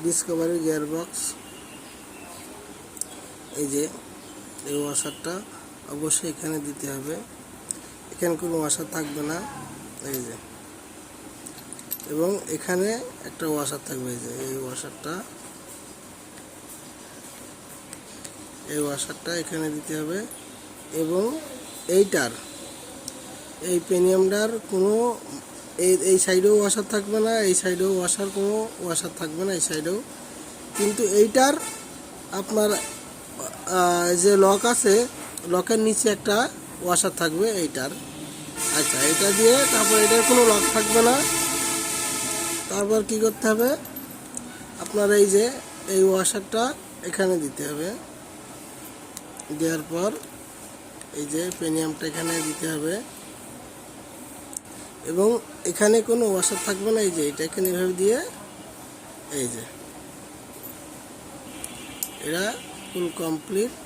Discovery gear box. এই যে এই ওয়াশারটা অবশ্যই এখানে দিতে হবে, এখানে কোনো ওয়াশার থাকবে না। এই যে, এবং এখানে একটা ওয়াশার থাকবে। এই যে এই ওয়াশারটা এখানে দিতে হবে। এবং এই পেনিয়ামটার কোনো এই সাইডেও ওয়াশার থাকবে না, এই সাইডেও কোনো ওয়াশার থাকবে না, এই সাইডেও। কিন্তু এইটার আপনার যে লক আছে, লকের নিচে একটা ওয়াশার থাকবে এইটার। আচ্ছা, এটা দিয়ে তারপর এটার কোনো লক থাকবে না। তারপর কি করতে হবে, আপনার এই যে এই ওয়াশারটা এখানে দিতে হবে। দেওয়ার পর এই যে পেনিয়ামটা এখানে দিতে হবে, এবং এখানে কোনো ওয়াশার থাকবে না। এই যে এটা এখানে এভাবে দিয়ে, এই যে এরা ফুল কমপ্লিট।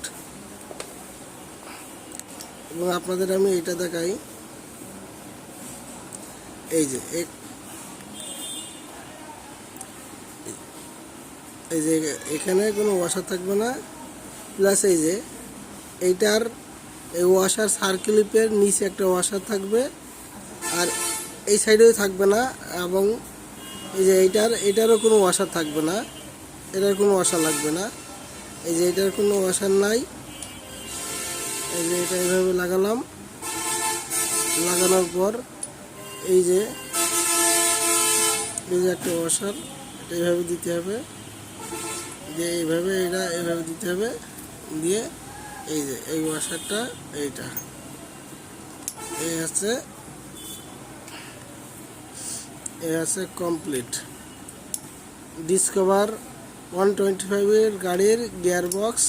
এবং আপনাদের আমি এটা দেখাই। এই যে এখানে কোনো ওয়াশার থাকবে না, প্লাস এই যে এইটার এই ওয়াশার সার্কেলিপের নিচে একটা ওয়াশার থাকবে, আর এই সাইডেও থাকবে না। এবং এই যে এটারও কোনো ওয়াশার থাকবে না, এটার কোনো ওয়াশার লাগবে না। এই যে এটার কোনো ওয়াশার নাই। এই যে এটা এইভাবে লাগালাম, লাগানোর পর এই যে একটা ওয়াশার এইভাবে দিতে হবে, দিয়ে এইভাবে এইভাবে দিতে হবে, দিয়ে এই যে এই ওয়াশারটা এইটা এই আছে কমপ্লিট ডিসকভার 125 গাড়ির গিয়ার বক্স।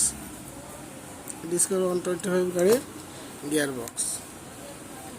ডিসকভার 125 গাড়ির গিয়ার বক্স।